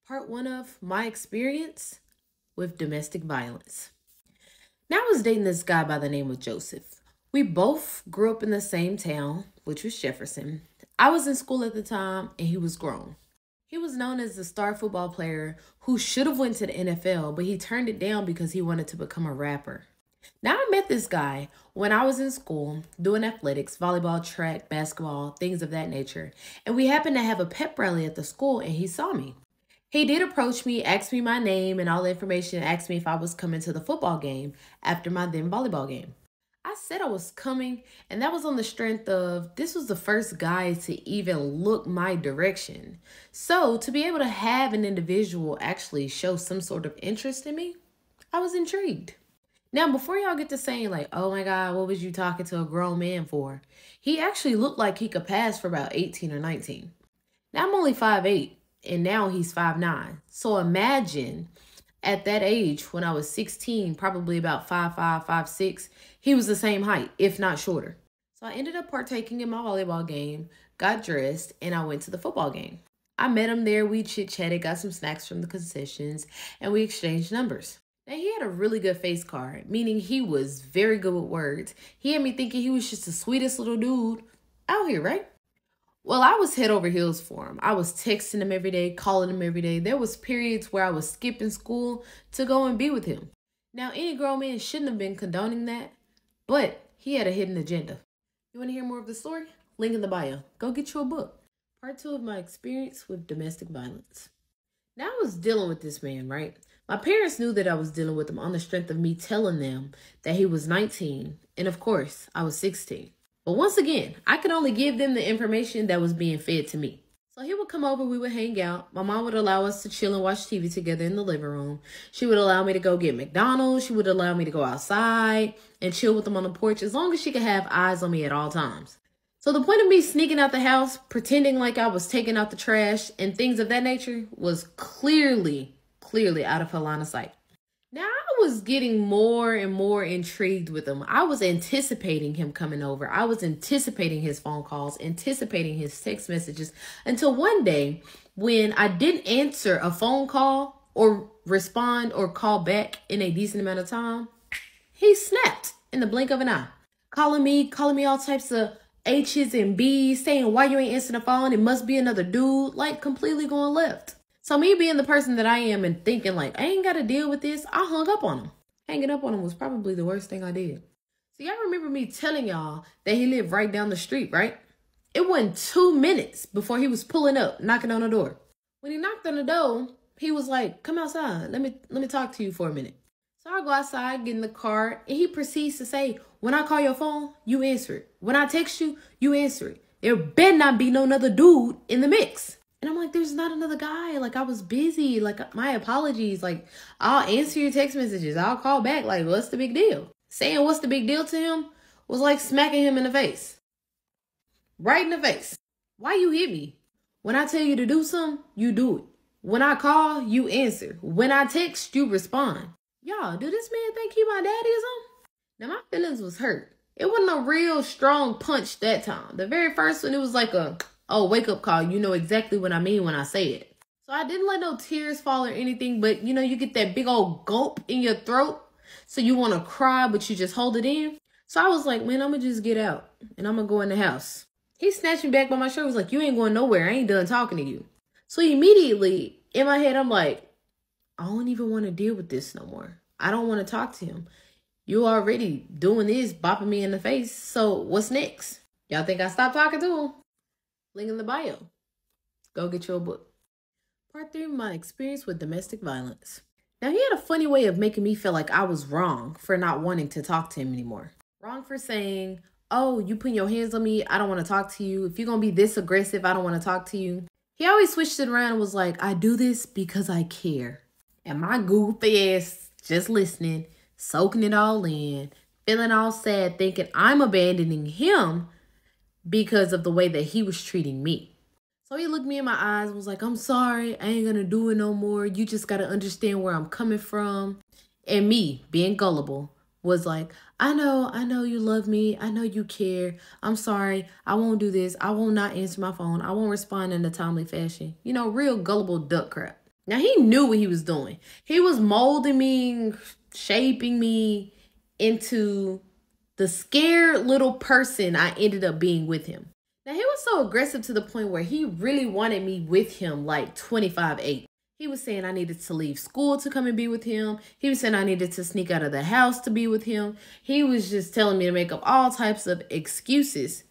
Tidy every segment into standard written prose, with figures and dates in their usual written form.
Part one of my experience with domestic violence. Now I was dating this guy by the name of Joseph. We both grew up in the same town, which was Jefferson. I was in school at the time and he was grown. He was known as the star football player who should have went to the NFL, but he turned it down because he wanted to become a rapper. Now I met this guy when I was in school doing athletics, volleyball, track, basketball, things of that nature. And we happened to have a pep rally at the school and he saw me. He did approach me, asked me my name and all the information, asked me if I was coming to the football game after my then volleyball game. I said I was coming, and that was on the strength of this was the first guy to even look my direction. So to be able to have an individual actually show some sort of interest in me, I was intrigued. Now, before y'all get to saying like, oh my God, what was you talking to a grown man for? He actually looked like he could pass for about 18 or 19. Now I'm only 5'8". And now he's 5'9". So imagine at that age when I was 16, probably about 5'5", 5'6", he was the same height, if not shorter. So I ended up partaking in my volleyball game, got dressed, and I went to the football game. I met him there, we chit-chatted, got some snacks from the concessions, and we exchanged numbers. Now he had a really good face card, meaning he was very good with words. He had me thinking he was just the sweetest little dude out here, right? Well, I was head over heels for him. I was texting him every day, calling him every day. There was periods where I was skipping school to go and be with him. Now, any grown man shouldn't have been condoning that, but he had a hidden agenda. You want to hear more of the story? Link in the bio. Go get you a book. Part 2 of my experience with domestic violence. Now I was dealing with this man, right? My parents knew that I was dealing with him on the strength of me telling them that he was 19. And of course, I was 16. But once again, I could only give them the information that was being fed to me. So he would come over, we would hang out. My mom would allow us to chill and watch TV together in the living room. She would allow me to go get McDonald's. She would allow me to go outside and chill with him on the porch as long as she could have eyes on me at all times. So the point of me sneaking out the house, pretending like I was taking out the trash and things of that nature was clearly out of her line of sight. Now, I was getting more and more intrigued with him. I was anticipating him coming over. I was anticipating his phone calls, anticipating his text messages, until one day when I didn't answer a phone call or respond or call back in a decent amount of time, he snapped in the blink of an eye, calling me all types of H's and B's, saying, why you ain't answering the phone? It must be another dude, like completely going left. So me being the person that I am and thinking like, I ain't got to deal with this, I hung up on him. Hanging up on him was probably the worst thing I did. So y'all remember me telling y'all that he lived right down the street, right? It wasn't 2 minutes before he was pulling up, knocking on the door. When he knocked on the door, he was like, come outside. Let me talk to you for a minute. So I go outside, get in the car, and he proceeds to say, when I call your phone, you answer it. When I text you, you answer it. There better not be no other dude in the mix. And I'm like, there's not another guy. Like, I was busy. Like, my apologies. Like, I'll answer your text messages. I'll call back. Like, what's the big deal? Saying what's the big deal to him was like smacking him in the face. Right in the face. Why you hit me? When I tell you to do something, you do it. When I call, you answer. When I text, you respond. Y'all, do this man think he my daddy or something? Now, my feelings was hurt. It wasn't a real strong punch that time. The very first one, it was like a... oh, wake up call. You know exactly what I mean when I say it. So I didn't let no tears fall or anything, but you know, you get that big old gulp in your throat. So you want to cry, but you just hold it in. So I was like, man, I'm going to just get out and I'm going to go in the house. He snatched me back by my shirt. Was like, you ain't going nowhere. I ain't done talking to you. So immediately in my head, I'm like, I don't even want to deal with this no more. I don't want to talk to him. You already doing this, bopping me in the face. So what's next? Y'all think I stopped talking to him? Link in the bio. Go get your book. Part 3 of my experience with domestic violence. Now, he had a funny way of making me feel like I was wrong for not wanting to talk to him anymore. Wrong for saying, oh, you putting your hands on me, I don't want to talk to you. If you're going to be this aggressive, I don't want to talk to you. He always switched it around and was like, I do this because I care. And my goofy ass just listening, soaking it all in, feeling all sad, thinking I'm abandoning him because of the way that he was treating me. So he looked me in my eyes and was like, I'm sorry, I ain't gonna do it no more. You just gotta understand where I'm coming from. And me, being gullible, was like, I know you love me. I know you care. I'm sorry. I won't do this. I will not answer my phone. I won't respond in a timely fashion. You know, real gullible duck crap. Now, he knew what he was doing. He was molding me, shaping me into the scared little person I ended up being with him. Now, he was so aggressive to the point where he really wanted me with him like 25/8. He was saying I needed to leave school to come and be with him. He was saying I needed to sneak out of the house to be with him. He was just telling me to make up all types of excuses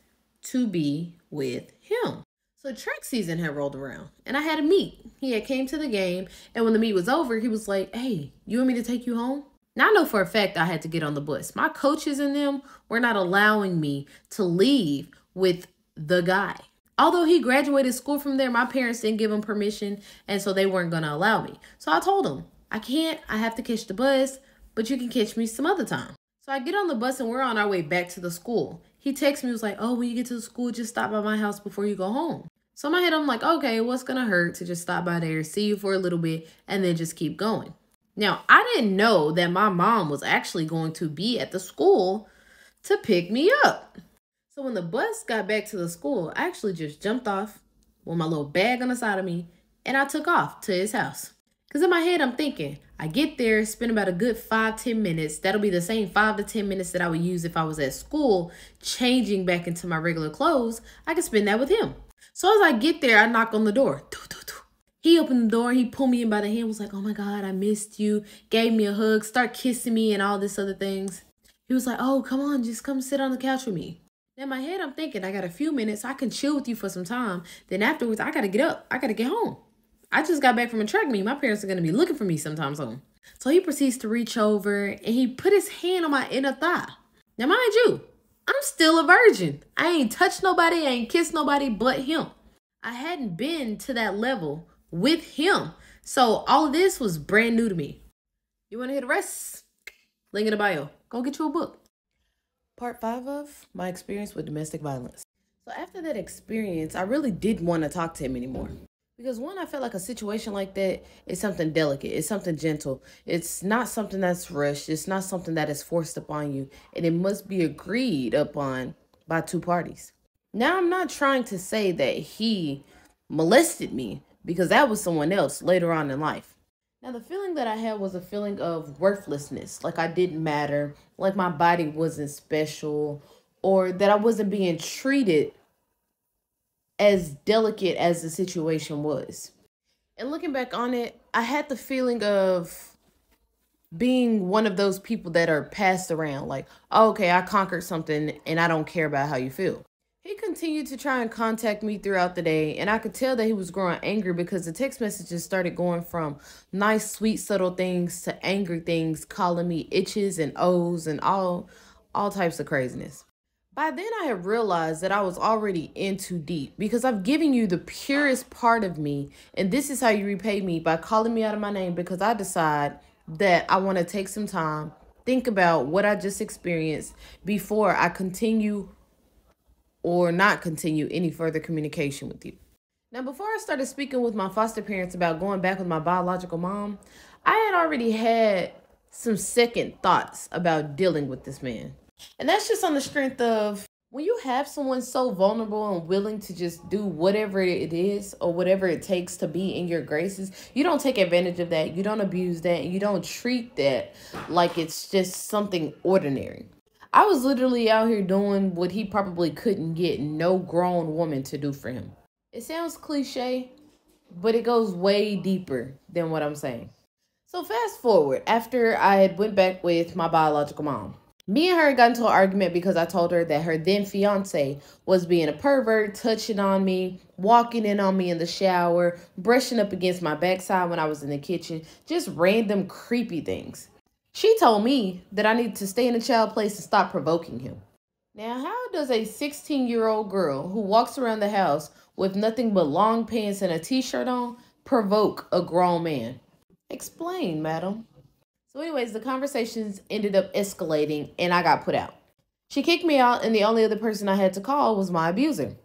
to be with him. So track season had rolled around and I had a meet. He had came to the game, and when the meet was over, he was like, "Hey, you want me to take you home?" Now I know for a fact I had to get on the bus. My coaches and them were not allowing me to leave with the guy. Although he graduated school from there, my parents didn't give him permission, and so they weren't going to allow me. So I told him, I can't, I have to catch the bus, but you can catch me some other time. So I get on the bus and we're on our way back to the school. He texts me, was like, "Oh, when you get to the school, just stop by my house before you go home." So in my head, I'm like, okay, what's going to hurt to just stop by there, see you for a little bit, and then just keep going. Now, I didn't know that my mom was actually going to be at the school to pick me up. So when the bus got back to the school, I actually just jumped off with my little bag on the side of me, and I took off to his house. Because in my head, I'm thinking, I get there, spend about a good 5-10 minutes. That'll be the same 5 to 10 minutes that I would use if I was at school, changing back into my regular clothes. I could spend that with him. So as I get there, I knock on the door. He opened the door, he pulled me in by the hand, was like, "Oh my God, I missed you." Gave me a hug, start kissing me and all this other things. He was like, "Oh, come on, just come sit on the couch with me." In my head, I'm thinking, I got a few minutes. I can chill with you for some time. Then afterwards, I got to get up. I got to get home. I just got back from a track meet. My parents are going to be looking for me sometime soon. So he proceeds to reach over and he put his hand on my inner thigh. Now, mind you, I'm still a virgin. I ain't touched nobody. I ain't kissed nobody but him. I hadn't been to that level with him. So all of this was brand new to me. You want to hear the rest? Link in the bio. Go get you a book. Part 5 of my experience with domestic violence. So after that experience, I really didn't want to talk to him anymore. Because one, I felt like a situation like that is something delicate. It's something gentle. It's not something that's rushed. It's not something that is forced upon you. And it must be agreed upon by two parties. Now, I'm not trying to say that he molested me, because that was someone else later on in life. Now, the feeling that I had was a feeling of worthlessness, like I didn't matter, like my body wasn't special, or that I wasn't being treated as delicate as the situation was. And looking back on it, I had the feeling of being one of those people that are passed around, like, "Oh, okay, I conquered something and I don't care about how you feel." He continued to try and contact me throughout the day, and I could tell that he was growing angry because the text messages started going from nice, sweet, subtle things to angry things, calling me itches and O's and all types of craziness. By then, I had realized that I was already in too deep, because I've given you the purest part of me, and this is how you repay me, by calling me out of my name, because I decide that I want to take some time, think about what I just experienced before I continue or not continue any further communication with you. Now, before I started speaking with my foster parents about going back with my biological mom, I had already had some second thoughts about dealing with this man. And that's just on the strength of, when you have someone so vulnerable and willing to just do whatever it is or whatever it takes to be in your graces, you don't take advantage of that. You don't abuse that. And you don't treat that like it's just something ordinary. I was literally out here doing what he probably couldn't get no grown woman to do for him. It sounds cliche, but it goes way deeper than what I'm saying. So fast forward, after I had went back with my biological mom, me and her got into an argument because I told her that her then fiance was being a pervert, touching on me, walking in on me in the shower, brushing up against my backside when I was in the kitchen, just random creepy things. She told me that I needed to stay in a child place and stop provoking him. Now, how does a 16-year-old girl who walks around the house with nothing but long pants and a t-shirt on provoke a grown man? Explain, madam. So anyways, the conversations ended up escalating and I got put out. She kicked me out, and the only other person I had to call was my abuser.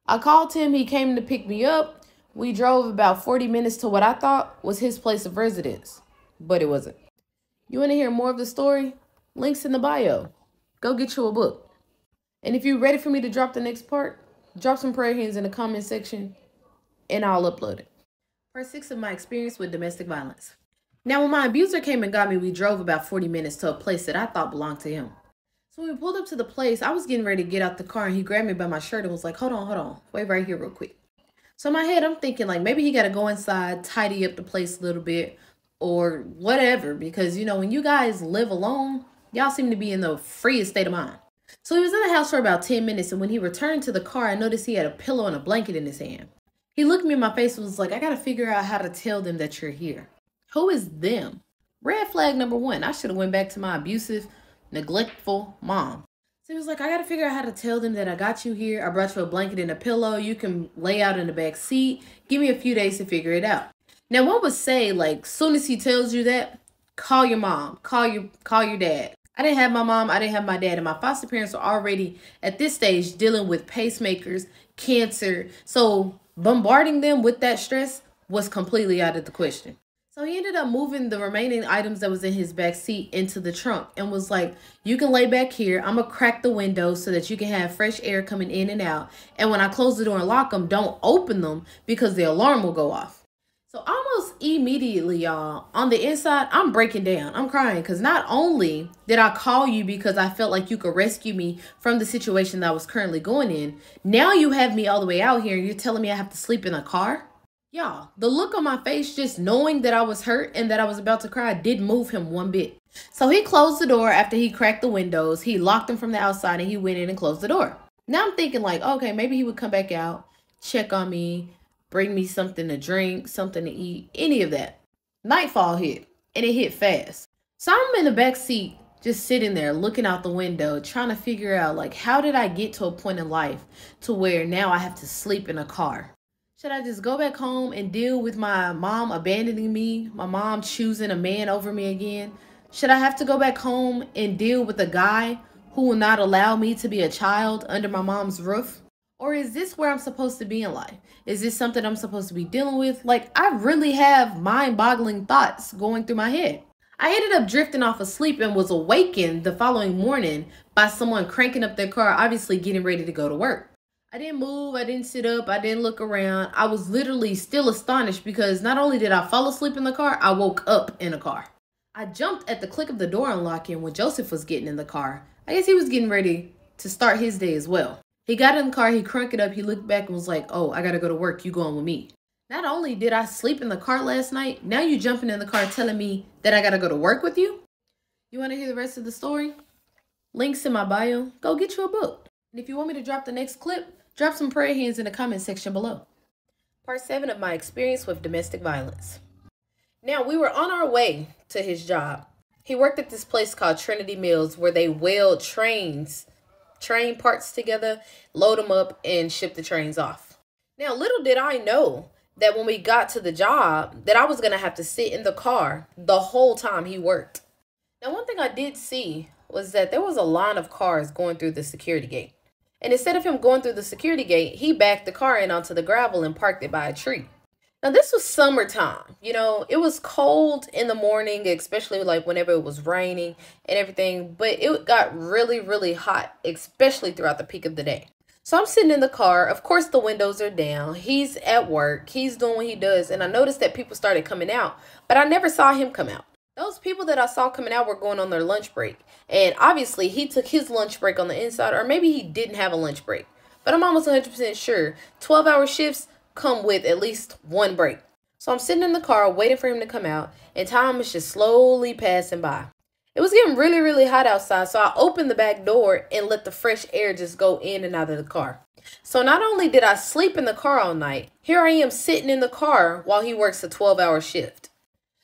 I called him, he came to pick me up. We drove about 40 minutes to what I thought was his place of residence, but it wasn't. You want to hear more of the story? Links in the bio. Go get you a book. And if you're ready for me to drop the next part, drop some prayer hands in the comment section and I'll upload it. Part 6 of my experience with domestic violence. Now, when my abuser came and got me, we drove about 40 minutes to a place that I thought belonged to him. So when we pulled up to the place, I was getting ready to get out the car and he grabbed me by my shirt and was like, hold on, wait right here real quick. So in my head, I'm thinking like maybe he got to go inside, tidy up the place a little bit or whatever. Because, you know, when you guys live alone, y'all seem to be in the freest state of mind. So he was in the house for about 10 minutes. And when he returned to the car, I noticed he had a pillow and a blanket in his hand. He looked me in my face and was like, I got to figure out how to tell them that you're here. Who is them? Red flag number 1. I should have went back to my abusive, neglectful mom. So he was like, I got to figure out how to tell them that I got you here. I brought you a blanket and a pillow. You can lay out in the back seat. Give me a few days to figure it out. Now, one would say, like, soon as he tells you that, call your mom, call your dad. I didn't have my mom. I didn't have my dad. And my foster parents were already at this stage dealing with pacemakers, cancer. So bombarding them with that stress was completely out of the question. So he ended up moving the remaining items that was in his back seat into the trunk and was like, you can lay back here. I'm going to crack the windows so that you can have fresh air coming in and out. And when I close the door and lock them, don't open them because the alarm will go off. So almost immediately, y'all, on the inside, I'm breaking down. I'm crying because not only did I call you because I felt like you could rescue me from the situation that I was currently going in, now you have me all the way out here and you're telling me I have to sleep in a car? Y'all, the look on my face just knowing that I was hurt and that I was about to cry didn't move him one bit. So he closed the door after he cracked the windows. He locked them from the outside and he went in and closed the door. Now I'm thinking like, okay, maybe he would come back out, check on me, bring me something to drink, something to eat, any of that. Nightfall hit and it hit fast. So I'm in the back seat just sitting there looking out the window trying to figure out like, how did I get to a point in life to where now I have to sleep in a car? Should I just go back home and deal with my mom abandoning me, my mom choosing a man over me again? Should I have to go back home and deal with a guy who will not allow me to be a child under my mom's roof? Or is this where I'm supposed to be in life? Is this something I'm supposed to be dealing with? Like, I really have mind-boggling thoughts going through my head. I ended up drifting off of sleep and was awakened the following morning by someone cranking up their car, obviously getting ready to go to work. I didn't move, I didn't sit up, I didn't look around. I was literally still astonished because not only did I fall asleep in the car, I woke up in a car. I jumped at the click of the door unlocking when Joseph was getting in the car. I guess he was getting ready to start his day as well. He got in the car, he cranked it up, he looked back and was like, oh, I gotta go to work, you going with me. Not only did I sleep in the car last night, now you jumping in the car telling me that I gotta go to work with you? You wanna hear the rest of the story? Links in my bio, go get you a book. And if you want me to drop the next clip, drop some prayer hands in the comment section below. Part 7 of my experience with domestic violence. Now, we were on our way to his job. He worked at this place called Trinity Mills where they weld train parts together, load them up, and ship the trains off. Now, little did I know that when we got to the job that I was going to have to sit in the car the whole time he worked. Now, one thing I did see was that there was a line of cars going through the security gate. And instead of him going through the security gate, he backed the car in onto the gravel and parked it by a tree. Now, this was summertime. You know, it was cold in the morning, especially like whenever it was raining and everything. But it got really, really hot, especially throughout the peak of the day. So I'm sitting in the car. Of course, the windows are down. He's at work. He's doing what he does. And I noticed that people started coming out, but I never saw him come out. Those people that I saw coming out were going on their lunch break. And obviously, he took his lunch break on the inside, or maybe he didn't have a lunch break. But I'm almost 100% sure 12-hour shifts come with at least one break. So I'm sitting in the car waiting for him to come out, and time is just slowly passing by. It was getting really, really hot outside, so I opened the back door and let the fresh air just go in and out of the car. So not only did I sleep in the car all night, here I am sitting in the car while he works a 12-hour shift.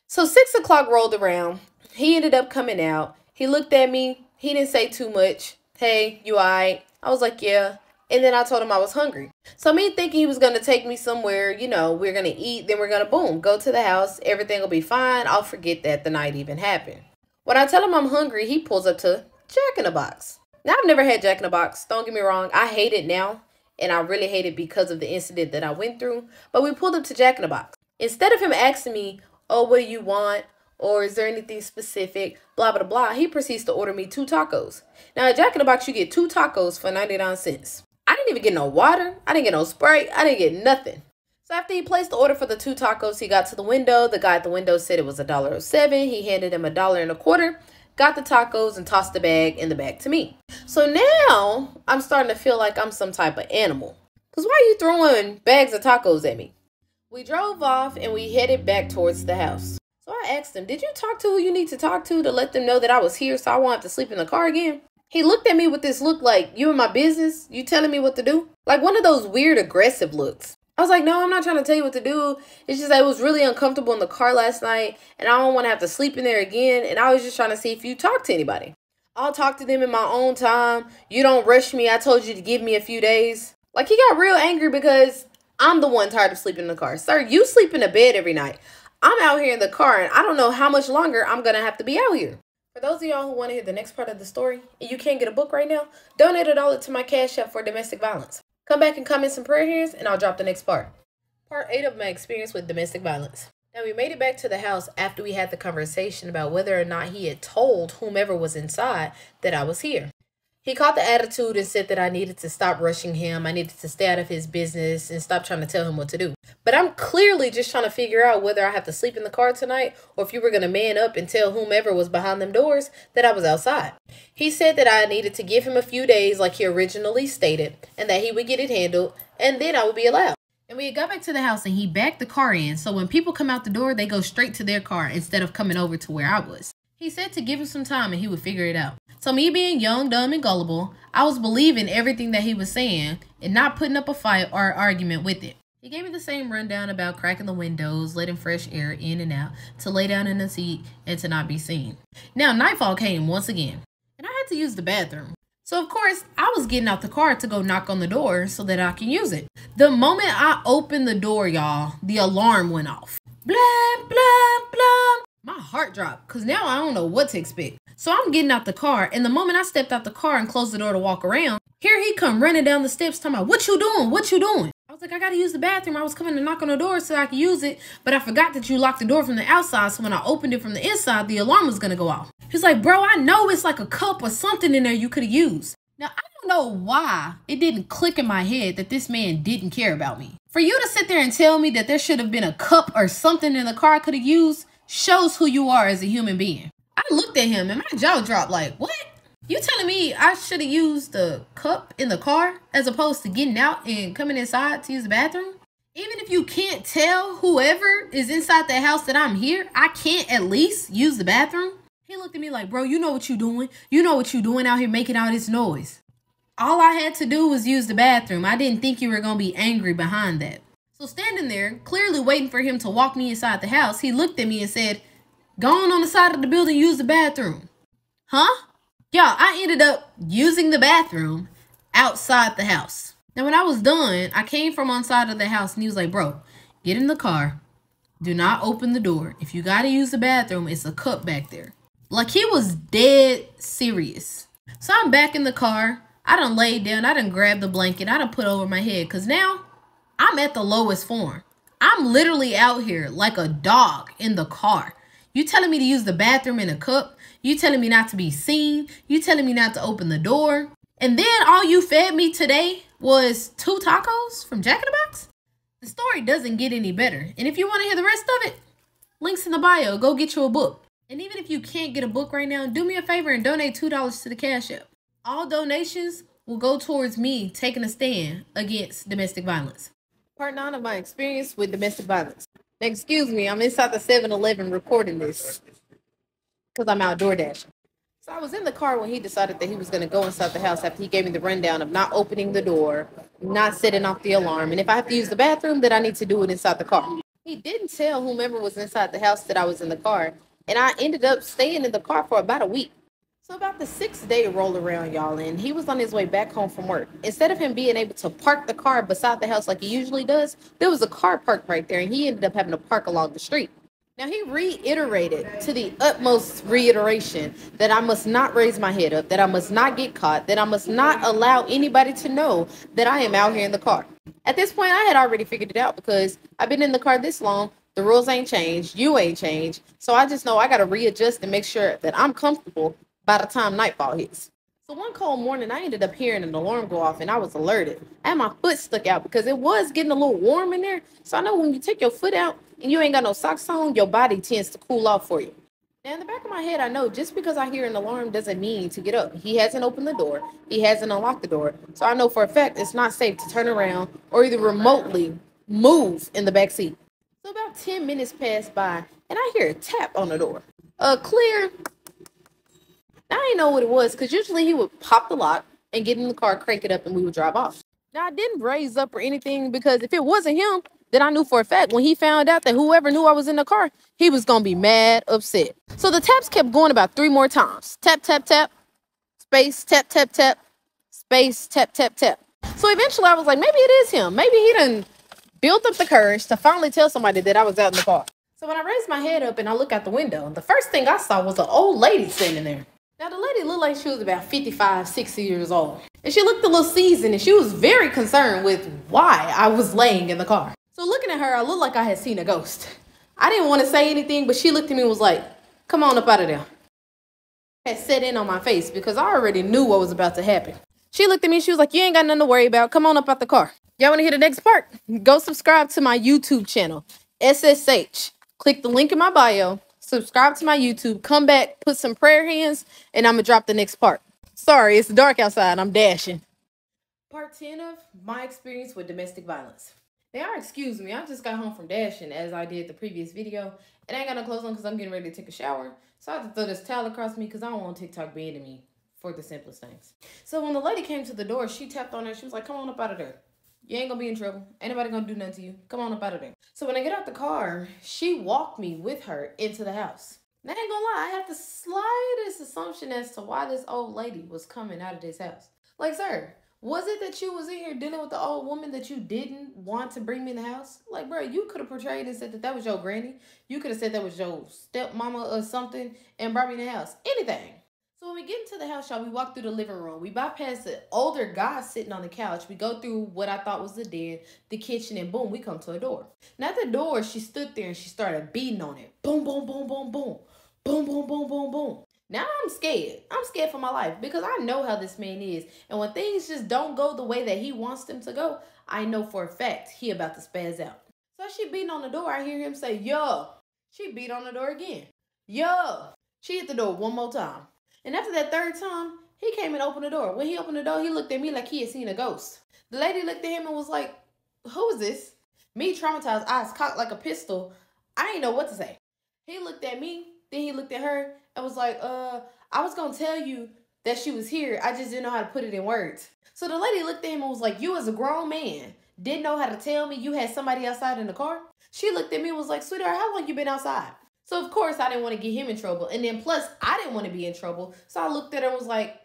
So 6 o'clock rolled around. He ended up coming out. He looked at me. He didn't say too much. Hey, you all right? I was like, yeah. And then I told him I was hungry. So me thinking he was going to take me somewhere, you know, we're going to eat, then we're going to, boom, go to the house. Everything will be fine. I'll forget that the night even happened. When I tell him I'm hungry, he pulls up to Jack in the Box. Now, I've never had Jack in the Box. Don't get me wrong. I hate it now. And I really hate it because of the incident that I went through. But we pulled up to Jack in the Box. Instead of him asking me, oh, what do you want? Or is there anything specific? Blah, blah, blah. He proceeds to order me 2 tacos. Now, at Jack in the Box, you get 2 tacos for 99 cents. I didn't even get no water. I didn't get no Sprite. I didn't get nothing. So after he placed the order for the 2 tacos, he got to the window. The guy at the window said it was $1.07. He handed him $1.25, got the tacos, and tossed the bag in the bag to me. So now I'm starting to feel like I'm some type of animal. Because why are you throwing bags of tacos at me? We drove off and we headed back towards the house. So I asked him, did you talk to who you need to talk to let them know that I was here so I won't have to sleep in the car again? He looked at me with this look like, you in my business? You telling me what to do? Like one of those weird aggressive looks. I was like, no, I'm not trying to tell you what to do. It's just I was really uncomfortable in the car last night and I don't want to have to sleep in there again. And I was just trying to see if you talk to anybody. I'll talk to them in my own time. You don't rush me. I told you to give me a few days. Like he got real angry because I'm the one tired of sleeping in the car. Sir, you sleep in a bed every night. I'm out here in the car and I don't know how much longer I'm going to have to be out here. For those of y'all who want to hear the next part of the story and you can't get a book right now, donate $1 to my Cash App for domestic violence. Come back and comment some prayer hands and I'll drop the next part. Part 8 of my experience with domestic violence. Now we made it back to the house after we had the conversation about whether or not he had told whomever was inside that I was here. He caught the attitude and said that I needed to stop rushing him. I needed to stay out of his business and stop trying to tell him what to do. But I'm clearly just trying to figure out whether I have to sleep in the car tonight or if you were going to man up and tell whomever was behind them doors that I was outside. He said that I needed to give him a few days like he originally stated and that he would get it handled and then I would be allowed. And we got back to the house and he backed the car in. So when people come out the door, they go straight to their car instead of coming over to where I was. He said to give him some time and he would figure it out. So me being young, dumb, and gullible, I was believing everything that he was saying and not putting up a fight or argument with it. He gave me the same rundown about cracking the windows, letting fresh air in and out, to lay down in the seat, and to not be seen. Now, nightfall came once again, and I had to use the bathroom. So, of course, I was getting out the car to go knock on the door so that I can use it. The moment I opened the door, y'all, the alarm went off. Blah, blah, blah. My heart dropped because now I don't know what to expect. So I'm getting out the car, and the moment I stepped out the car and closed the door to walk around, here he come running down the steps talking about, what you doing? What you doing? I was like, I got to use the bathroom. I was coming to knock on the door so I could use it, but I forgot that you locked the door from the outside, so when I opened it from the inside, the alarm was going to go off. He's like, bro, I know it's like a cup or something in there you could have used. Now, I don't know why it didn't click in my head that this man didn't care about me. For you to sit there and tell me that there should have been a cup or something in the car I could have used shows who you are as a human being. I looked at him and my jaw dropped like, what? You telling me I should have used the cup in the car as opposed to getting out and coming inside to use the bathroom? Even if you can't tell whoever is inside the house that I'm here, I can't at least use the bathroom? He looked at me like, bro, you know what you doing. You know what you doing out here making all this noise. All I had to do was use the bathroom. I didn't think you were going to be angry behind that. So standing there, clearly waiting for him to walk me inside the house, he looked at me and said, go on the side of the building, use the bathroom. Huh? Y'all, I ended up using the bathroom outside the house. Now, when I was done, I came from on side of the house and he was like, bro, get in the car. Do not open the door. If you got to use the bathroom, it's a cup back there. Like he was dead serious. So I'm back in the car. I done laid down. I done grabbed the blanket. I done put over my head because now I'm at the lowest form. I'm literally out here like a dog in the car. You telling me to use the bathroom in a cup? You telling me not to be seen? You telling me not to open the door? And then all you fed me today was 2 tacos from Jack in the Box? The story doesn't get any better. And if you want to hear the rest of it, links in the bio. Go get you a book. And even if you can't get a book right now, do me a favor and donate $2 to the Cash App. All donations will go towards me taking a stand against domestic violence. Part 9 of my experience with domestic violence. Now, excuse me, I'm inside the 7-Eleven recording this because I'm outdoor dashing. So I was in the car when he decided that he was going to go inside the house after he gave me the rundown of not opening the door, not setting off the alarm, and if I have to use the bathroom, then I need to do it inside the car. He didn't tell whomever was inside the house that I was in the car, and I ended up staying in the car for about a week. So about the 6th day rolled around, y'all, and he was on his way back home from work. Instead of him being able to park the car beside the house like he usually does, there was a car parked right there, and he ended up having to park along the street. Now, he reiterated to the utmost reiteration that I must not raise my head up, that I must not get caught, that I must not allow anybody to know that I am out here in the car. At this point, I had already figured it out because I've been in the car this long. The rules ain't changed. You ain't changed. So I just know I got to readjust and make sure that I'm comfortable by the time nightfall hits. So one cold morning, I ended up hearing an alarm go off and I was alerted. I had my foot stuck out because it was getting a little warm in there. So I know when you take your foot out and you ain't got no socks on, your body tends to cool off for you. Now, in the back of my head, I know just because I hear an alarm doesn't mean to get up. He hasn't opened the door. He hasn't unlocked the door. So I know for a fact it's not safe to turn around or either remotely move in the back seat. So about 10 minutes pass by and I hear a tap on the door. Clear. I didn't know what it was because usually he would pop the lock and get in the car, crank it up, and we would drive off. Now, I didn't raise up or anything because if it wasn't him, then I knew for a fact when he found out that whoever knew I was in the car, he was going to be mad upset. So the taps kept going about 3 more times. Tap, tap, tap, space, tap, tap, tap, space, tap, tap, tap. So eventually I was like, maybe it is him. Maybe he done built up the courage to finally tell somebody that I was out in the car. So when I raised my head up and I looked out the window, the first thing I saw was an old lady standing there. Now, the lady looked like she was about 55, 60 years old. And she looked a little seasoned and she was very concerned with why I was laying in the car. So looking at her, I looked like I had seen a ghost. I didn't want to say anything, but she looked at me and was like, come on up out of there. I had set in on my face because I already knew what was about to happen. She looked at me and she was like, you ain't got nothing to worry about. Come on up out the car. Y'all want to hear the next part? Go subscribe to my YouTube channel, SSH. Click the link in my bio. Subscribe to my YouTube, come back, put some prayer hands, and I'm going to drop the next part. Sorry, it's dark outside. I'm dashing. Part 10 of my experience with domestic violence. Now, excuse me, I just got home from dashing as I did the previous video. And I ain't got no clothes on because I'm getting ready to take a shower. So I have to throw this towel across me because I don't want TikTok being to me for the simplest things. So when the lady came to the door, she tapped on her. She was like, come on up out of there. You ain't gonna be in trouble. Ain't nobody gonna do nothing to you. Come on up out of there. So when I get out the car, she walked me with her into the house. Now, I ain't gonna lie, I had the slightest assumption as to why this old lady was coming out of this house. Like, sir, was it that you was in here dealing with the old woman that you didn't want to bring me in the house? Like, bro, you could have portrayed and said that that was your granny. You could have said that was your stepmama or something and brought me in the house. Anything. So when we get into the house, y'all, we walk through the living room. We bypass the older guy sitting on the couch. We go through what I thought was the den, the kitchen, and boom, we come to a door. Now at the door, she stood there and she started beating on it. Boom, boom, boom, boom, boom. Boom, boom, boom, boom, boom. Now I'm scared. I'm scared for my life because I know how this man is. And when things just don't go the way that he wants them to go, I know for a fact he about to spaz out. So she beating on the door. I hear him say, yo. She beat on the door again. Yo. She hit the door one more time. And after that third time, he came and opened the door. When he opened the door, he looked at me like he had seen a ghost. The lady looked at him and was like, who is this? Me, traumatized, eyes cocked like a pistol. I didn't know what to say. He looked at me, then he looked at her and was like, I was going to tell you that she was here. I just didn't know how to put it in words. So the lady looked at him and was like, you as a grown man didn't know how to tell me you had somebody outside in the car? She looked at me and was like, sweetheart, how long you been outside? So, of course, I didn't want to get him in trouble. And then, plus, I didn't want to be in trouble. So, I looked at her and was like,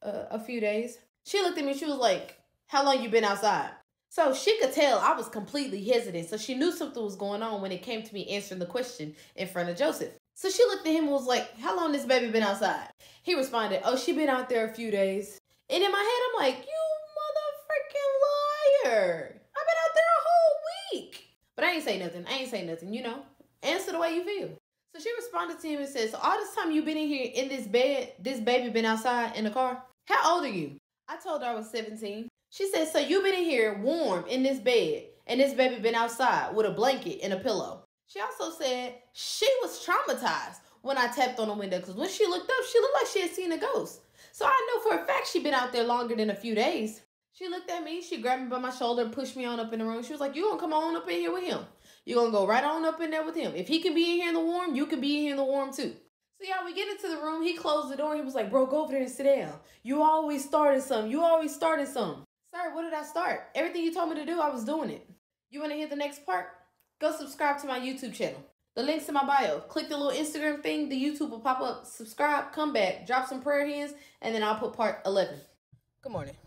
a few days. She looked at me. She was like, how long you been outside? So, she could tell I was completely hesitant. So, she knew something was going on when it came to me answering the question in front of Joseph. So, she looked at him and was like, how long this baby been outside? He responded, oh, she been out there a few days. And in my head, I'm like, you motherfucking liar. I've been out there a whole week. But I ain't say nothing. You know. Answer the way you feel. So she responded to him and said, so all this time you been in here in this bed, this baby been outside in the car? How old are you? I told her I was 17. She said, so you been in here warm in this bed and this baby been outside with a blanket and a pillow. She also said she was traumatized when I tapped on the window because when she looked up, she looked like she had seen a ghost. So I know for a fact she been out there longer than a few days. She looked at me, she grabbed me by my shoulder and pushed me on up in the room. She was like, you gonna come on up in here with him. You're going to go right on up in there with him. If he can be in here in the warm, you can be in here in the warm too. So yeah, we get into the room. He closed the door. He was like, bro, go over there and sit down. You always started something. Sir, what did I start? Everything you told me to do, I was doing it. You want to hear the next part? Go subscribe to my YouTube channel. The link's in my bio. Click the little Instagram thing. The YouTube will pop up. Subscribe, come back, drop some prayer hands, and then I'll put part 11. Good morning.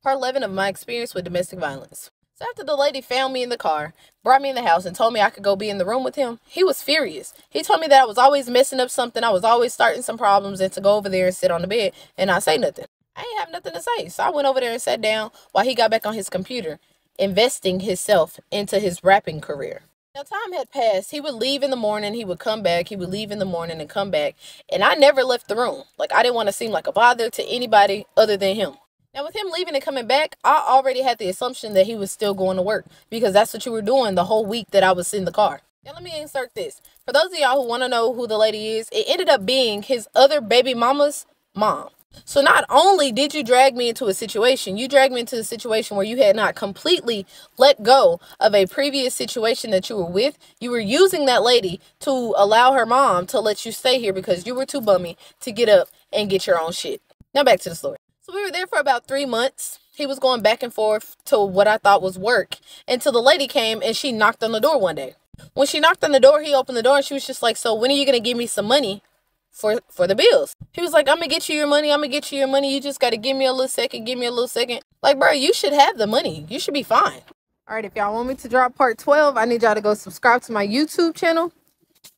Part 11 of my experience with domestic violence. So after the lady found me in the car, brought me in the house, and told me I could go be in the room with him, he was furious. He told me that I was always messing up something. I was always starting some problems and to go over there and sit on the bed and not say nothing. I ain't have nothing to say. So I went over there and sat down while he got back on his computer, investing himself into his rapping career. Now, time had passed. He would leave in the morning. He would come back. He would leave in the morning and come back. And I never left the room. Like, I didn't want to seem like a bother to anybody other than him. Now, with him leaving and coming back, I already had the assumption that he was still going to work because that's what you were doing the whole week that I was in the car. Now, let me insert this. For those of y'all who want to know who the lady is, it ended up being his other baby mama's mom. So not only did you drag me into a situation, you dragged me into a situation where you had not completely let go of a previous situation that you were with. You were using that lady to allow her mom to let you stay here because you were too bummy to get up and get your own shit. Now back to the story. So we were there for about 3 months. He was going back and forth to what I thought was work until the lady came and she knocked on the door one day. When she knocked on the door, he opened the door and she was just like, so when are you going to give me some money for the bills? He was like, I'm gonna get you your money. I'm gonna get you your money. You just got to give me a little second. Give me a little second. Like, bro, you should have the money. You should be fine. All right, if y'all want me to drop part 12, I need y'all to go subscribe to my YouTube channel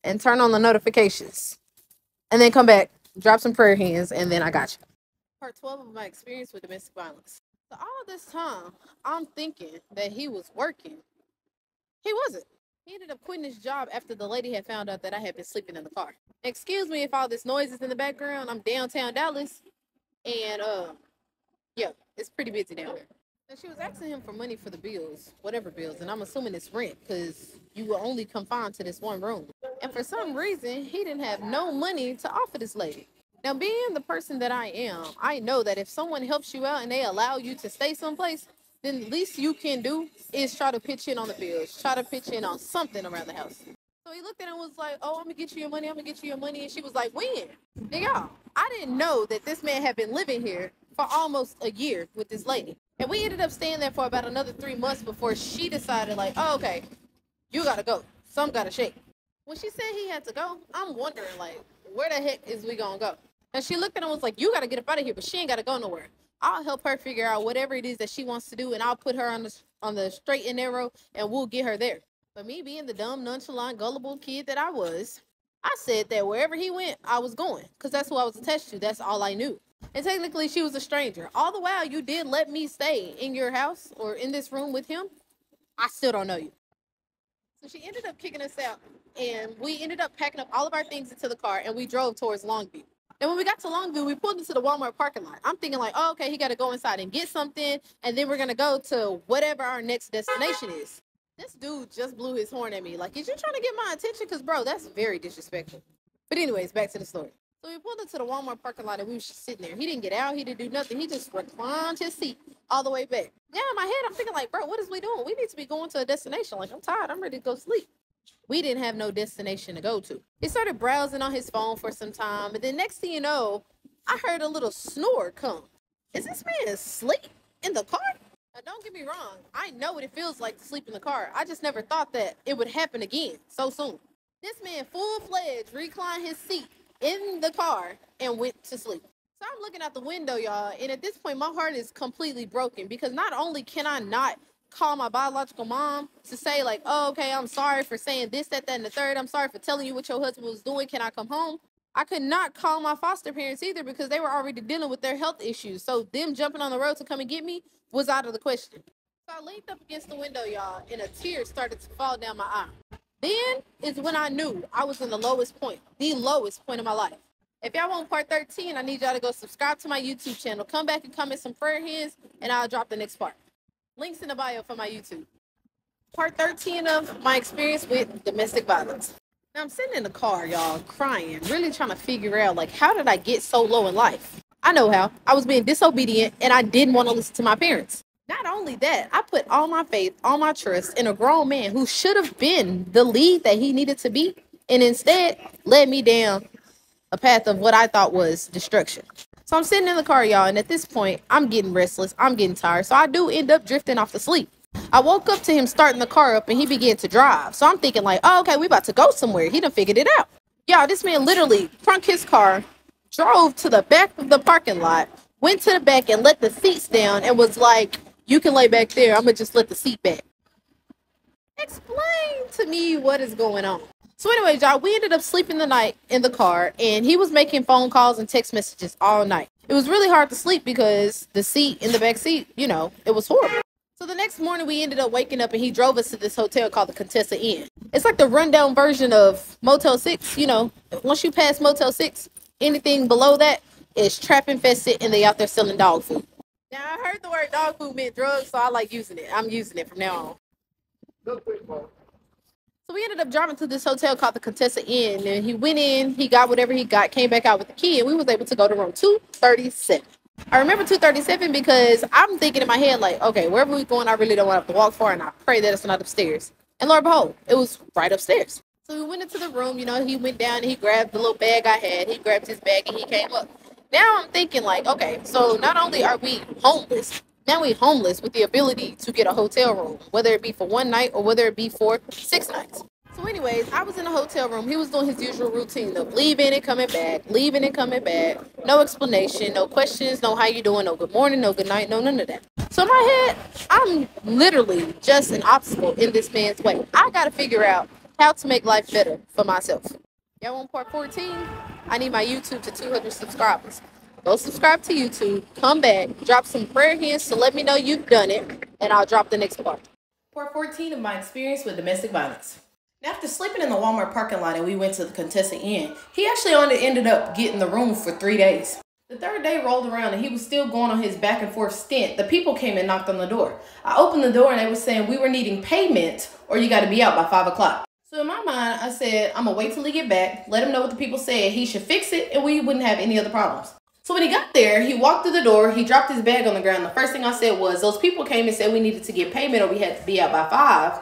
and turn on the notifications. And then come back, drop some prayer hands, and then I got you. Part 12 of my experience with domestic violence. So all this time, I'm thinking that he was working. He wasn't. He ended up quitting his job after the lady had found out that I had been sleeping in the car. Excuse me if all this noise is in the background. I'm downtown Dallas. And, yeah, it's pretty busy down here. And she was asking him for money for the bills, whatever bills. And I'm assuming it's rent because you were only confined to this one room. And for some reason, he didn't have no money to offer this lady. Now, being the person that I am, I know that if someone helps you out and they allow you to stay someplace, then the least you can do is try to pitch in on the bills. Try to pitch in on something around the house. So he looked at her and was like, oh, I'm going to get you your money. I'm going to get you your money. And she was like, when? And y'all, I didn't know that this man had been living here for almost a year with this lady. And we ended up staying there for about another 3 months before she decided, like, oh, okay, you got to go. Some got to shake. When she said he had to go, I'm wondering, like, where the heck is we going to go? And she looked at him and was like, you got to get up out of here, but she ain't got to go nowhere. I'll help her figure out whatever it is that she wants to do, and I'll put her on the straight and narrow, and we'll get her there. But me being the dumb, nonchalant, gullible kid that I was, I said that wherever he went, I was going, because that's who I was attached to. That's all I knew. And technically, she was a stranger. All the while, you did let me stay in your house or in this room with him. I still don't know you. So she ended up kicking us out, and we ended up packing up all of our things into the car, and we drove towards Longview. And when we got to Longview, we pulled into the Walmart parking lot. I'm thinking like, oh, okay, he got to go inside and get something, and then we're going to go to whatever our next destination is. This dude just blew his horn at me. Like, is you trying to get my attention? Because, bro, that's very disrespectful. But anyways, back to the story. So we pulled into the Walmart parking lot, and we was just sitting there. He didn't get out. He didn't do nothing. He just reclined his seat all the way back. Yeah, in my head, I'm thinking like, bro, what is we doing? We need to be going to a destination. Like, I'm tired. I'm ready to go sleep. We didn't have no destination to go to. He started browsing on his phone for some time, and then next thing you know, I heard a little snore come. Is this man asleep in the car? Now, don't get me wrong. I know what it feels like to sleep in the car. I just never thought that it would happen again so soon. This man full-fledged reclined his seat in the car and went to sleep. So I'm looking out the window, y'all, and at this point, my heart is completely broken because not only can I not call my biological mom to say like, oh, okay, I'm sorry for saying this, that, and the third. I'm sorry for telling you what your husband was doing. Can I come home? I could not call my foster parents either because they were already dealing with their health issues. So them jumping on the road to come and get me was out of the question. So I leaned up against the window, y'all, and a tear started to fall down my eye. Then is when I knew I was in the lowest point of my life. If y'all want part 13, I need y'all to go subscribe to my YouTube channel. Come back and comment some prayer hands, and I'll drop the next part. Links in the bio for my YouTube. Part 13 of my experience with domestic violence. Now, I'm sitting in the car, y'all, crying, really trying to figure out, like, how did I get so low in life? I know how. I was being disobedient, and I didn't want to listen to my parents. Not only that, I put all my faith, all my trust in a grown man who should have been the lead that he needed to be, and instead led me down a path of what I thought was destruction. So I'm sitting in the car, y'all, and at this point, I'm getting restless. I'm getting tired. So I do end up drifting off to sleep. I woke up to him starting the car up, and he began to drive. So I'm thinking like, oh, okay, we about to go somewhere. He done figured it out. Y'all, this man literally trunked his car, drove to the back of the parking lot, went to the back and let the seats down and was like, you can lay back there. I'm going to just let the seat back. Explain to me what is going on. So anyways, y'all, we ended up sleeping the night in the car, and he was making phone calls and text messages all night. It was really hard to sleep because the seat in the back seat, you know, it was horrible. So the next morning we ended up waking up and he drove us to this hotel called the Contessa Inn. It's like the rundown version of Motel 6. You know, once you pass Motel 6, anything below that is trap infested and they out there selling dog food. Now I heard the word dog food meant drugs, so I like using it. I'm using it from now on. So we ended up driving to this hotel called the Contessa Inn, and he went in, he got whatever he got, came back out with the key, and we was able to go to room 237. I remember 237 because I'm thinking in my head, like, okay, wherever we're going, I really don't want to have to walk far, and I pray that it's not upstairs. And Lord and behold, it was right upstairs. So we went into the room, you know, he went down and he grabbed the little bag I had. He grabbed his bag and he came up. Now I'm thinking like, okay, so not only are we homeless, now we homeless with the ability to get a hotel room, whether it be for one night or whether it be for 6 nights. So anyways, I was in a hotel room. He was doing his usual routine of leaving and coming back, leaving and coming back. No explanation, no questions, no how you doing, no good morning, no good night, no none of that. So in my head, I'm literally just an obstacle in this man's way. I got to figure out how to make life better for myself. Y'all want part 14? I need my YouTube to 200 subscribers. Go subscribe to YouTube, come back, drop some prayer hands to let me know you've done it, and I'll drop the next part. Part 14 of my experience with domestic violence. Now, after sleeping in the Walmart parking lot and we went to the Contessa Inn, he actually only ended up getting the room for 3 days. The third day rolled around and he was still going on his back and forth stint. The people came and knocked on the door. I opened the door and they were saying we were needing payment or you got to be out by 5 o'clock. So in my mind, I said, I'm going to wait till he get back, let him know what the people said. He should fix it and we wouldn't have any other problems. So when he got there, he walked through the door, he dropped his bag on the ground. The first thing I said was, those people came and said we needed to get payment or we had to be out by 5.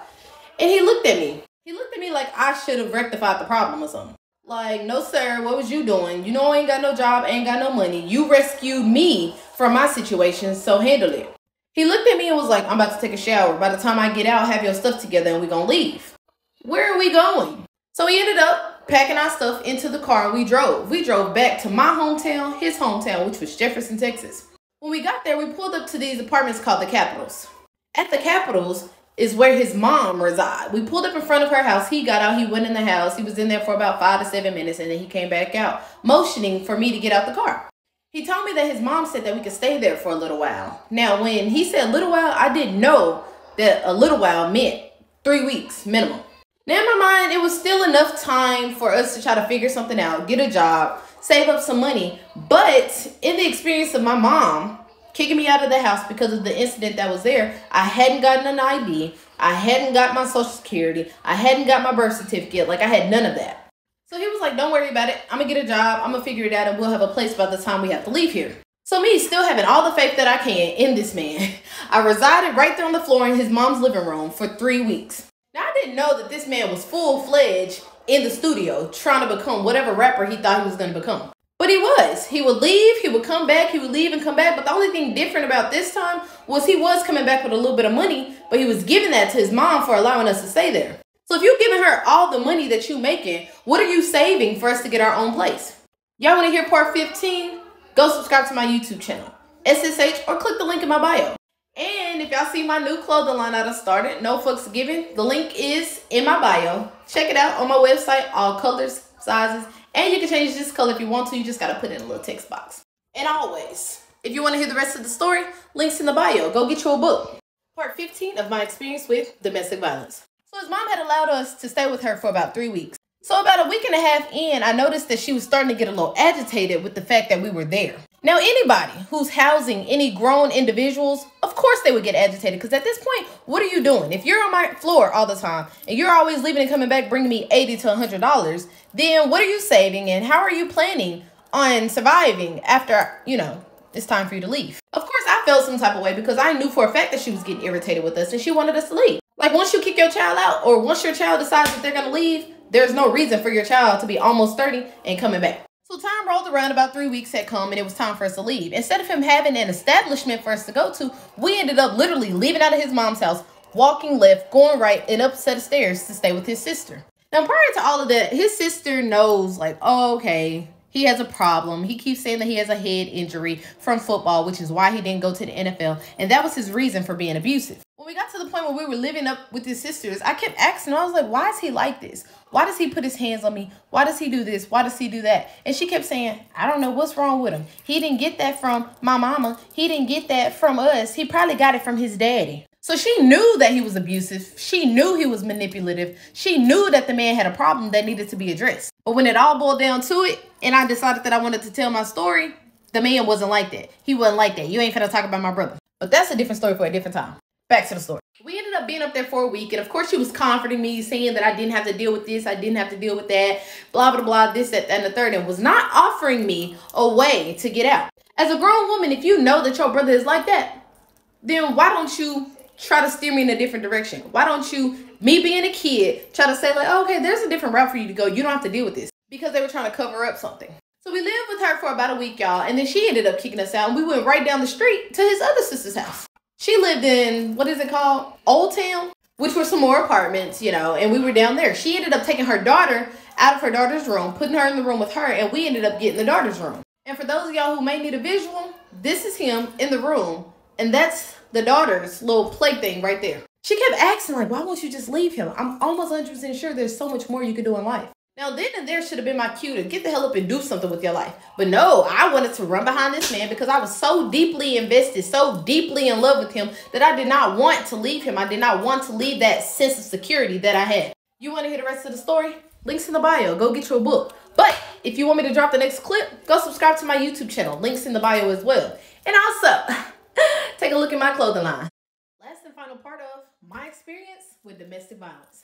And he looked at me. He looked at me like I should have rectified the problem or something. Like, no, sir, what was you doing? You know I ain't got no job, ain't got no money. You rescued me from my situation, so handle it. He looked at me and was like, I'm about to take a shower. By the time I get out, have your stuff together and we're going to leave. Where are we going? So we ended up packing our stuff into the car and we drove. We drove back to my hometown, his hometown, which was Jefferson, Texas. When we got there, we pulled up to these apartments called the Capitals. At the Capitals is where his mom resides. We pulled up in front of her house. He got out. He went in the house. He was in there for about 5 to 7 minutes, and then he came back out, motioning for me to get out the car. He told me that his mom said that we could stay there for a little while. Now, when he said little while, I didn't know that a little while meant 3 weeks minimum. Now, in my mind, it was still enough time for us to try to figure something out, get a job, save up some money. But in the experience of my mom kicking me out of the house because of the incident that was there, I hadn't gotten an ID. I hadn't got my social security. I hadn't got my birth certificate. Like, I had none of that. So he was like, don't worry about it. I'm going to get a job. I'm going to figure it out and we'll have a place by the time we have to leave here. So me still having all the faith that I can in this man, I resided right there on the floor in his mom's living room for 3 weeks. Now, I didn't know that this man was full-fledged in the studio trying to become whatever rapper he thought he was going to become. But he was. He would leave, he would come back, he would leave and come back. But the only thing different about this time was he was coming back with a little bit of money, but he was giving that to his mom for allowing us to stay there. So if you're giving her all the money that you're making, what are you saving for us to get our own place? Y'all want to hear part 15? Go subscribe to my YouTube channel, SSH, or click the link in my bio. And if y'all see my new clothing line that I started, No Fucks Given, the link is in my bio. Check it out on my website, all colors, sizes, and you can change this color if you want to. You just got to put it in a little text box. And always, if you want to hear the rest of the story, links in the bio. Go get you a book. Part 15 of my experience with domestic violence. So his mom had allowed us to stay with her for about 3 weeks. So about a week and a half in, I noticed that she was starting to get a little agitated with the fact that we were there. Now, anybody who's housing any grown individuals, of course they would get agitated, because at this point, what are you doing? If you're on my floor all the time and you're always leaving and coming back bringing me $80 to $100, then what are you saving and how are you planning on surviving after, you know, it's time for you to leave? Of course, I felt some type of way because I knew for a fact that she was getting irritated with us and she wanted us to leave. Like, once you kick your child out or once your child decides that they're going to leave, there's no reason for your child to be almost 30 and coming back. So time rolled around, about 3 weeks had come and it was time for us to leave. Instead of him having an establishment for us to go to, we ended up literally leaving out of his mom's house, walking left, going right, and up a set of stairs to stay with his sister. Now, prior to all of that, his sister knows, like, oh, okay, he has a problem. He keeps saying that he has a head injury from football, which is why he didn't go to the NFL. And that was his reason for being abusive. When we got to the point where we were living up with his sisters, I kept asking her, I was like, why is he like this? Why does he put his hands on me? Why does he do this? Why does he do that? And she kept saying, I don't know what's wrong with him. He didn't get that from my mama. He didn't get that from us. He probably got it from his daddy. So she knew that he was abusive. She knew he was manipulative. She knew that the man had a problem that needed to be addressed. But when it all boiled down to it, and I decided that I wanted to tell my story, the man wasn't like that. He wasn't like that. You ain't finna talk about my brother. But that's a different story for a different time. Back to the story. We ended up being up there for a week. And of course, she was comforting me, saying that I didn't have to deal with this. I didn't have to deal with that. Blah, blah, blah, this, that, and the third. And was not offering me a way to get out. As a grown woman, if you know that your brother is like that, then why don't you try to steer me in a different direction? Why don't you, me being a kid, try to say like, oh, okay, there's a different route for you to go. You don't have to deal with this. Because they were trying to cover up something. So we lived with her for about a week, y'all. And then she ended up kicking us out. And we went right down the street to his other sister's house. She lived in, what is it called? Old Town, which were some more apartments, you know, and we were down there. She ended up taking her daughter out of her daughter's room, putting her in the room with her, and we ended up getting the daughter's room. And for those of y'all who may need a visual, this is him in the room, and that's the daughter's little plaything right there. She kept asking, like, why won't you just leave him? I'm almost 100% sure there's so much more you could do in life. Now, then and there should have been my cue to get the hell up and do something with your life. But no, I wanted to run behind this man because I was so deeply invested, so deeply in love with him that I did not want to leave him. I did not want to leave that sense of security that I had. You want to hear the rest of the story? Links in the bio. Go get your book. But if you want me to drop the next clip, go subscribe to my YouTube channel. Links in the bio as well. And also, take a look at my clothing line. Last and final part of my experience with domestic violence.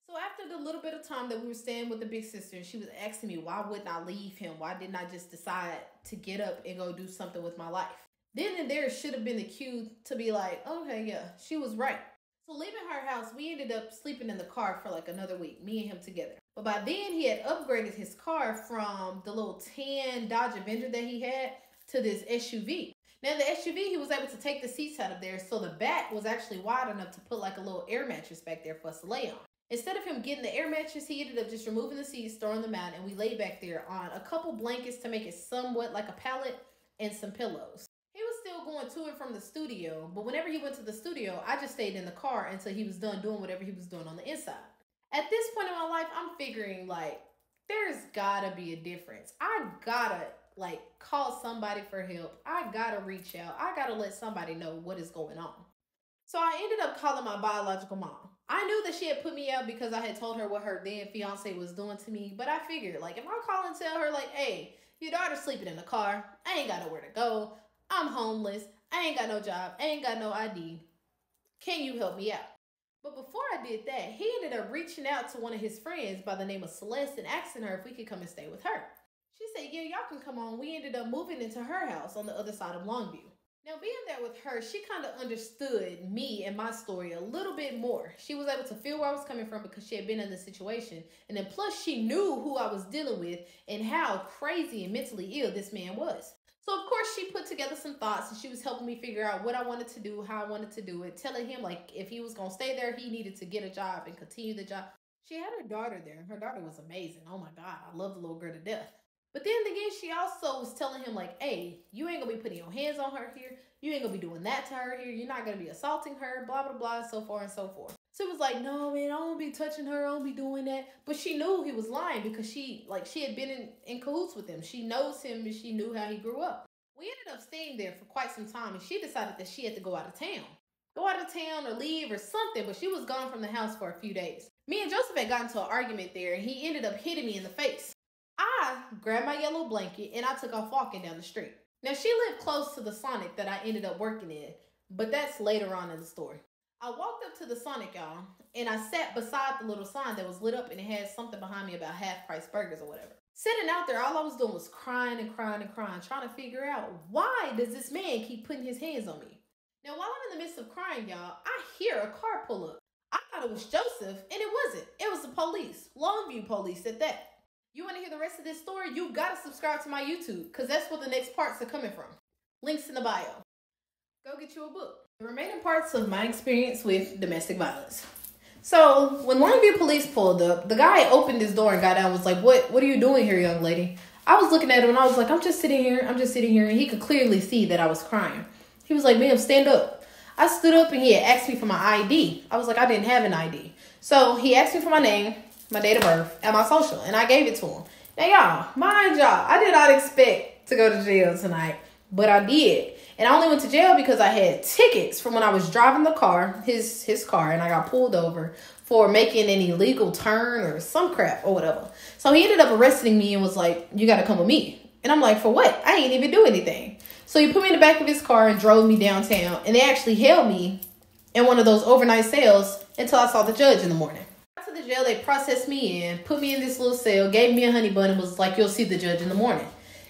So after the little bit of time that we were staying with the big sister, and she was asking me, why wouldn't I leave him? Why didn't I just decide to get up and go do something with my life? Then and there should have been the cue to be like, okay, yeah, she was right. So leaving her house, we ended up sleeping in the car for like another week, me and him together. But by then he had upgraded his car from the little tan Dodge Avenger that he had to this SUV. Now in the SUV, he was able to take the seats out of there, so the back was actually wide enough to put like a little air mattress back there for us to lay on. Instead of him getting the air mattress, he ended up just removing the seats, throwing them out, and we lay back there on a couple blankets to make it somewhat like a pallet and some pillows. He was still going to and from the studio, but whenever he went to the studio, I just stayed in the car until he was done doing whatever he was doing on the inside. At this point in my life, I'm figuring like, there's gotta be a difference. I gotta like call somebody for help. I gotta reach out. I gotta let somebody know what is going on. So I ended up calling my biological mom. I knew that she had put me out because I had told her what her then fiance was doing to me. But I figured, like, if I call and tell her, like, hey, your daughter's sleeping in the car. I ain't got nowhere to go. I'm homeless. I ain't got no job. I ain't got no ID. Can you help me out? But before I did that, he ended up reaching out to one of his friends by the name of Celeste and asking her if we could come and stay with her. She said, yeah, y'all can come on. We ended up moving into her house on the other side of Longview. Now, being there with her, she kind of understood me and my story a little bit more. She was able to feel where I was coming from because she had been in this situation. And then plus she knew who I was dealing with and how crazy and mentally ill this man was. So, of course, she put together some thoughts and she was helping me figure out what I wanted to do, how I wanted to do it, telling him, like, if he was going to stay there, he needed to get a job and continue the job. She had her daughter there. Her daughter was amazing. Oh, my God. I love the little girl to death. But then again, she also was telling him, like, hey, you ain't going to be putting your hands on her here. You ain't going to be doing that to her here. You're not going to be assaulting her, blah, blah, blah, so far and so forth. So it was like, no, man, I don't be touching her. I don't be doing that. But she knew he was lying because she had been in cahoots with him. She knows him and she knew how he grew up. We ended up staying there for quite some time, and she decided that she had to go out of town. Go out of town or leave or something, but she was gone from the house for a few days. Me and Joseph had gotten into an argument there, and he ended up hitting me in the face. I grabbed my yellow blanket and I took off walking down the street. Now, she lived close to the Sonic that I ended up working in, but that's later on in the story. I walked up to the Sonic, y'all, and I sat beside the little sign that was lit up and it had something behind me about half-price burgers or whatever. Sitting out there, all I was doing was crying and crying and crying, trying to figure out why does this man keep putting his hands on me? Now, while I'm in the midst of crying, y'all, I hear a car pull up. I thought it was Joseph, and it wasn't. It was the police, Longview police at that. You want to hear the rest of this story? You got to subscribe to my YouTube because that's where the next parts are coming from. Links in the bio. Go get you a book. The remaining parts of my experience with domestic violence. So when Longview police pulled up, the guy opened his door and got out and was like, what are you doing here, young lady? I was looking at him and I was like, I'm just sitting here. And he could clearly see that I was crying. He was like, ma'am, stand up. I stood up and he had asked me for my ID. I was like, I didn't have an ID. So he asked me for my name, my date of birth, and my social, and I gave it to him. Now, y'all, mind y'all, I did not expect to go to jail tonight, but I did. And I only went to jail because I had tickets from when I was driving the car, his car, and I got pulled over for making an illegal turn or some crap or whatever. So he ended up arresting me and was like, you got to come with me. And I'm like, for what? I ain't even do anything. So he put me in the back of his car and drove me downtown. And they actually held me in one of those overnight cells until I saw the judge in the morning. To the jail, they processed me in, put me in this little cell, gave me a honey bun, and was like, you'll see the judge in the morning.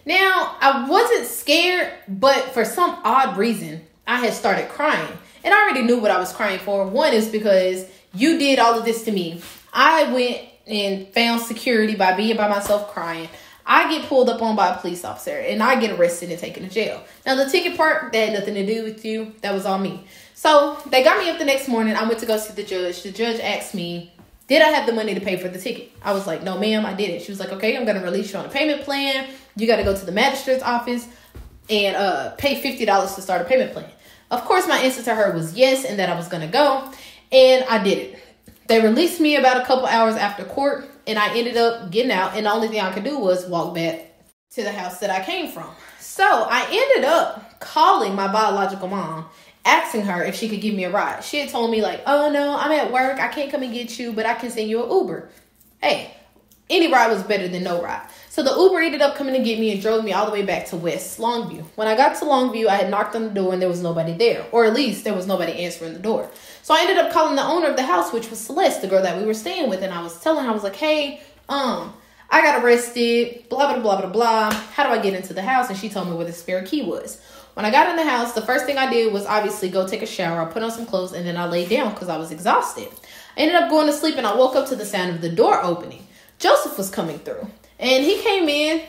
Now, I wasn't scared, but for some odd reason, I had started crying. And I already knew what I was crying for. One is because you did all of this to me. I went and found security by being by myself crying. I get pulled up on by a police officer, and I get arrested and taken to jail. Now, the ticket part, that had nothing to do with you. That was all me. So, they got me up the next morning. I went to go see the judge. The judge asked me, did I have the money to pay for the ticket? I was like, no, ma'am, I didn't. She was like, okay, I'm going to release you on a payment plan. You got to go to the magistrate's office and pay $50 to start a payment plan. Of course, my answer to her was yes, and that I was going to go. And I did it. They released me about a couple hours after court, and I ended up getting out. And the only thing I could do was walk back to the house that I came from. So I ended up calling my biological mom, asking her if she could give me a ride. She had told me like, oh no, I'm at work. I can't come and get you, but I can send you an Uber. Hey, any ride was better than no ride. So the Uber ended up coming to get me and drove me all the way back to West Longview. When I got to Longview, I had knocked on the door and there was nobody there. Or at least there was nobody answering the door. So I ended up calling the owner of the house, which was Celeste, the girl that we were staying with. And I was telling her, I was like, hey, I got arrested, blah, blah, blah, blah, blah. How do I get into the house? And she told me where the spare key was. When I got in the house, the first thing I did was obviously go take a shower. I put on some clothes and then I laid down because I was exhausted. I ended up going to sleep and I woke up to the sound of the door opening. Joseph was coming through and he came in,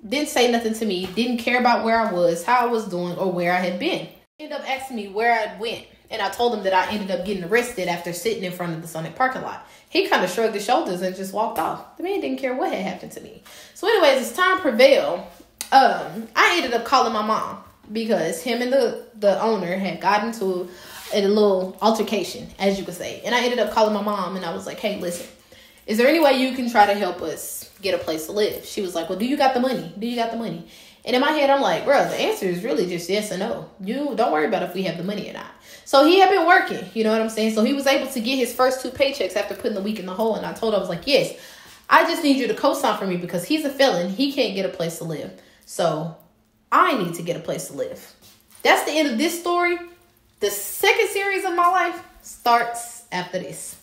didn't say nothing to me, didn't care about where I was, how I was doing, or where I had been. He ended up asking me where I went. And I told him that I ended up getting arrested after sitting in front of the Sonic parking lot. He kind of shrugged his shoulders and just walked off. The man didn't care what had happened to me. So anyways, as time prevailed, I ended up calling my mom because him and the owner had gotten into a little altercation, as you could say. And I ended up calling my mom and I was like, hey, listen, is there any way you can try to help us get a place to live? She was like, well, do you got the money? Do you got the money? And in my head, I'm like, bro, the answer is really just yes or no. You don't worry about if we have the money or not. So he had been working, you know what I'm saying? So he was able to get his first 2 paychecks after putting the week in the hole. And I told him, I was like, yes, I just need you to co-sign for me because he's a felon. He can't get a place to live. So I need to get a place to live. That's the end of this story. The second series of my life starts after this.